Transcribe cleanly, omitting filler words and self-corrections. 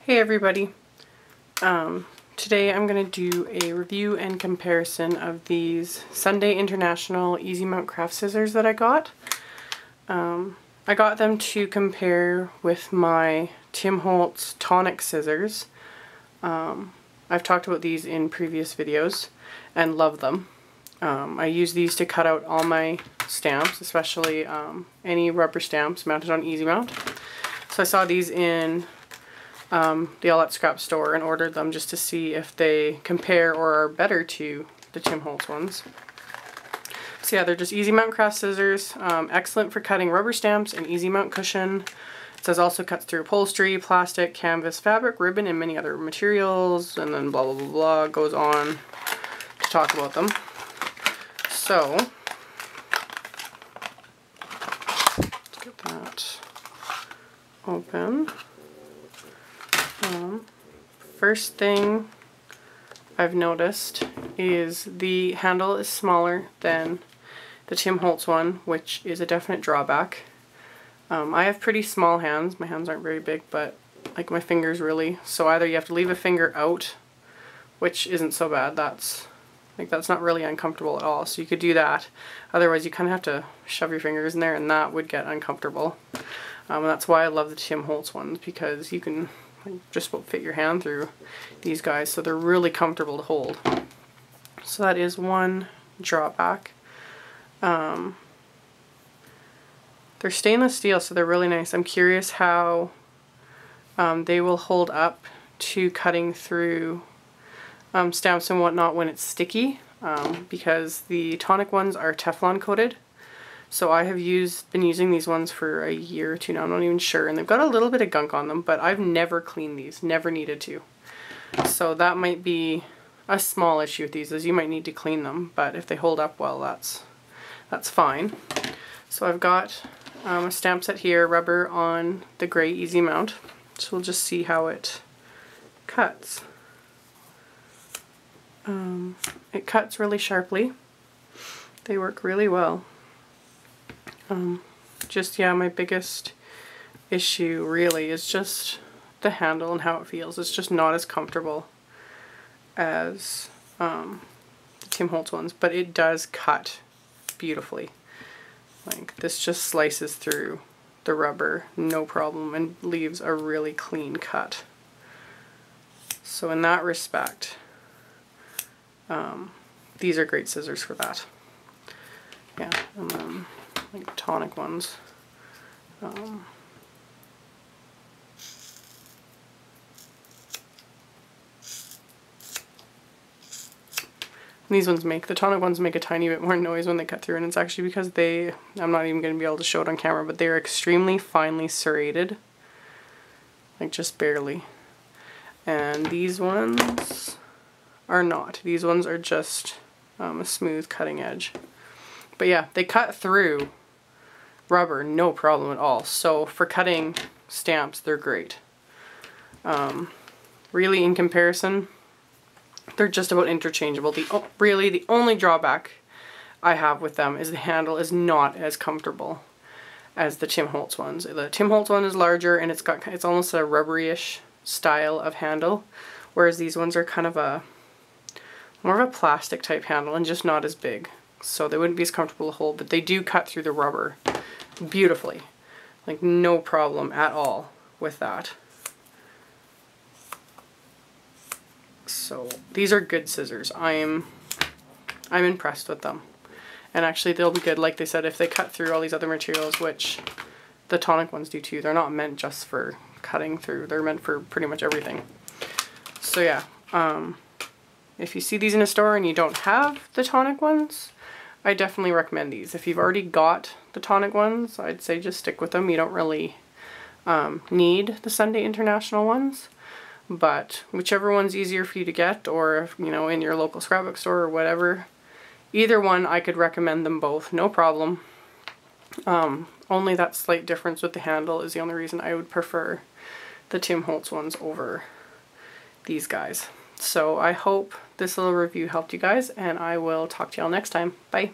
Hey everybody, today I'm going to do a review and comparison of these Sunday International EZMount craft scissors that I got. I got them to compare with my Tim Holtz tonic scissors. I've talked about these in previous videos and love them. I use these to cut out all my stamps, especially any rubber stamps mounted on EZMount. So I saw these in the All That Scrap store and ordered them just to see if they compare or are better to the Tim Holtz ones. So yeah, they're just EZMount craft scissors, excellent for cutting rubber stamps and EZMount cushion. It says also cuts through upholstery, plastic, canvas, fabric, ribbon, and many other materials, and then blah blah blah blah goes on to talk about them. So let's get that open. First thing I've noticed is the handle is smaller than the Tim Holtz one, which is a definite drawback. I have pretty small hands. My hands aren't very big, but like my fingers really. So either you have to leave a finger out, which isn't so bad. That's not really uncomfortable at all. So you could do that. Otherwise you kind of have to shove your fingers in there, and that would get uncomfortable. And that's why I love the Tim Holtz ones, because you can just about fit your hand through these guys, so they're really comfortable to hold. So that is one drawback. They're stainless steel, so they're really nice. I'm curious how they will hold up to cutting through stamps and whatnot when it's sticky, because the tonic ones are Teflon coated. So I have been using these ones for a year or two now, I'm not even sure, and they've got a little bit of gunk on them, but I've never cleaned these, never needed to. So that might be a small issue with these, is you might need to clean them, but if they hold up well, that's fine. So I've got a stamp set here, rubber on the gray EZMount, so we'll just see how it cuts. It cuts really sharply. They work really well. Yeah, my biggest issue really is just the handle and how it feels. It's just not as comfortable as the Tim Holtz ones, but it does cut beautifully. Like, this just slices through the rubber, no problem, and leaves a really clean cut. So in that respect, these are great scissors for that. Yeah, and then like tonic ones. The tonic ones make a tiny bit more noise when they cut through, and it's actually because I'm not even going to be able to show it on camera, but they're extremely finely serrated. Like, just barely. And these ones are not. These ones are just a smooth cutting edge. But yeah, they cut through rubber, no problem at all. So for cutting stamps, they're great. Really, in comparison, they're just about interchangeable. Really, the only drawback I have with them is the handle is not as comfortable as the Tim Holtz ones. The Tim Holtz one is larger, and it's almost a rubbery-ish style of handle, whereas these ones are kind of more of a plastic type handle and just not as big. So they wouldn't be as comfortable to hold, but they do cut through the rubber beautifully. Like, no problem at all with that. So these are good scissors. I'm impressed with them. And actually they'll be good, like they said, if they cut through all these other materials, which the tonic ones do too. They're not meant just for cutting through. They're meant for pretty much everything. So yeah, if you see these in a store and you don't have the tonic ones, I definitely recommend these. If you've already got the tonic ones, I'd say just stick with them. You don't really need the Sunday International ones, but whichever one's easier for you to get, or if, you know, in your local scrapbook store or whatever, either one, I could recommend them both, no problem. Only that slight difference with the handle is the only reason I would prefer the Tim Holtz ones over these guys. So I hope this little review helped you guys, and I will talk to y'all next time. Bye.